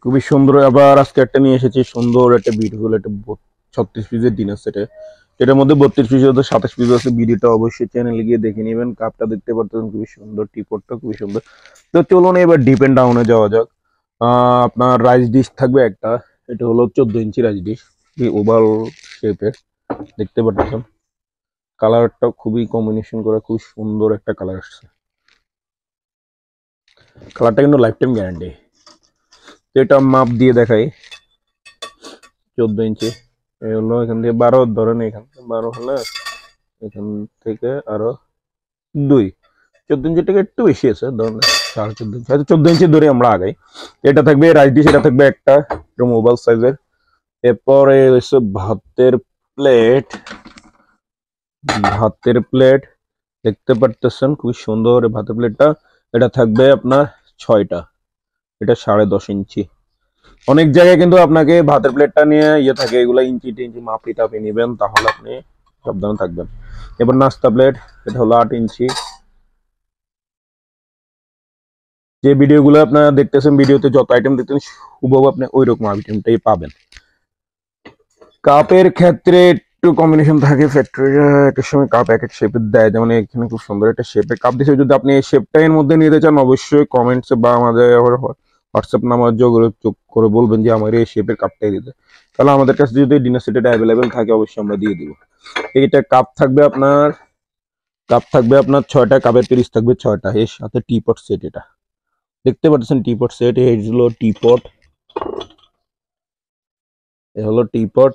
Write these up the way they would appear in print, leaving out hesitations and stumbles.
খুবই সুন্দর। আবার আজকে একটা নিয়ে এসেছি, সুন্দর একটা বিউটিফুল একটা 36 পিসের ডিনার সেটে। এটার মধ্যে 32 পিস আছে, 27 পিস আছে। ভিডিওটা অবশ্যই চ্যানেলে গিয়ে দেখে নেবেন। কাপটা দেখতে পারতেছেন খুবই সুন্দর, টিপটটা খুবই সুন্দর। তো চলুন এবার ডিপ এন্ড ডাউনে যাওয়া যাক। আপনার রাইস ডিশ থাকবে একটা। এটা হলো 14 ইঞ্চি রাইস ডিশ, ওভাল শেপের, দেখতে পাচ্ছেন। কালারটা খুবই কম্বিনেশন করে, খুব সুন্দর একটা কালার আসছে। কালারটা কিন্তু লাইফ টাইম গ্যারান্টি। তো এটা মাপ দিয়ে দেখাই। 14 ইঞ্চি, এই হলো এখান থেকে 12 ধরেন, এখান থেকে 12 হলে এখান থেকে আরো 2, 14 ইঞ্চি থেকে একটু বেশি আছে, ধরেন 14.5 ইঞ্চি, হয়তো 14 ইঞ্চি ধরে আমরা আগাই। এটা থাকবে রাইস ডিশ, এটা থাকবে একটা মোবাইল সাইজের। এরপরে হচ্ছে ভাতের প্লেট দেখতে পারতেছেন, খুবই সুন্দর ভাতের প্লেটটা। এটা থাকবে আপনার 6টা, এটা 10.5 ইঞ্চি। অনেক জায়গায় কিন্তু আপনাকে ভাতের প্লেটটা নিয়ে থাকে, এগুলা ইঞ্চি টিঞ্চি মাপি টাপি নিবেন, তাহলে আপনি সাবধানে থাকবেন। এবার নাস্তা প্লেট, এটা হলো 8 ইঞ্চি। যে ভিডিওগুলো আপনারা দেখতেছেন, ভিডিওতে যত আইটেম দেখতেছেন হুবহু আপনি ওই রকম আইটেমটাই পাবেন। কাপের ক্ষেত্রে একটু কম্বিনেশন থাকে, ফ্যাক্টরি একটা সময় কাপ এক এক শেপের দেয়, যেমন এখানে খুব সুন্দর একটা শেপের কাপ দিয়েছে। যদি আপনি এই শেপটা এর মধ্যে নিতে চান, অবশ্যই কমেন্টসে বা আমাদের হোয়াটসঅ্যাপ নাম্বার যোগাযোগ করে বলবেন যে আমার এই শেপের কাপটাই দিতে, তাহলে আমাদের কাছে যদি ডিনার সেটটা অ্যাভেলেবেল থাকে অবশ্যই আমরা দিয়ে দিব। এইটা কাপ থাকবে আপনার 6টা, কাপের পিস থাকবে 6টা, এর সাথে টিপট সেট। এটা দেখতে পাচ্ছেন টিপট সেট, এই হলো টিপট, এ হলো টিপট,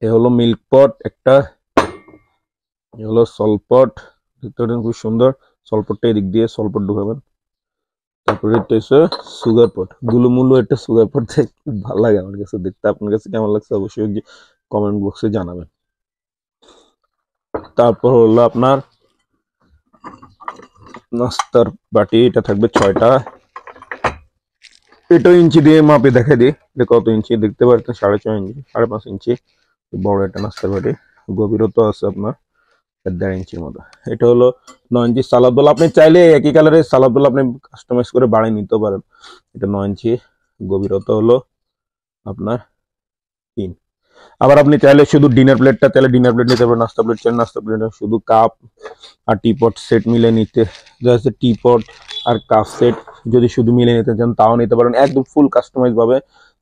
এ হলো মিল্ক পট একটা, এ হলো সলপট। দেখতে পাচ্ছেন খুব সুন্দর। সলপটটা এদিক দিয়ে সলপট ঢুকাবেন। তারপরে এটা হচ্ছে সুগার পট, গুলুমুলু একটা সুগার পট, খুব ভালো লাগে আমার কাছে দেখতে। আপনার কাছে কেমন লাগছে অবশ্যই কমেন্ট বক্সে জানাবেন। তারপর হলো আপনার নাস্তার বাটি, এটা থাকবে 6টা। এটা ইঞ্চি দিয়ে মাপে দেখে দিই, এটা কত ইঞ্চি দেখতে পাচ্ছেন, 6.5 ইঞ্চি, 5.5 ইঞ্চি। বড় একটা নাস্তার বাটি, গভীরতা আছে আপনার 1.5 ইঞ্চির মতো। এটা হলো 9 ইঞ্চি সালাদ বল, আপনি চাইলে একই কালারের সালাদ বল আপনি কাস্টমাইজ করে বাড়িয়ে নিতে পারেন। এটা 9 ইঞ্চি, গভীরতা হলো আপনার 3। আবার আপনি চাইলে শুধু ডিনার প্লেটটা চাইলে ডিনার প্লেট নিতে পারেন, নাস্তা প্লেট চাইলে নাস্তা প্লেট, শুধু কাপ আর টিপট সেট মিলে নিতে, জাস্ট টিপট আর কাপ সেট যদি শুধু মিলে নিতে চান তাও নিতে পারেন, একদম ফুল কাস্টমাইজ ভাবে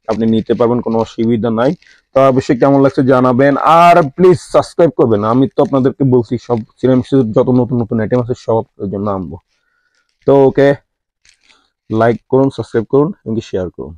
আপনি নিতে পারবেন, কোনো অসুবিধা নাই। তো অবশ্যই কেমন লাগছে জানাবেন, আর প্লিজ সাবস্ক্রাইব করবেন। আমি তো আপনাদেরকে বলছি সব সিনেমাসের যত নতুন নতুন আইটেম আছে সব জন্য আনবো। তো ওকে, লাইক করুন, সাবস্ক্রাইব করুন এবং শেয়ার করুন।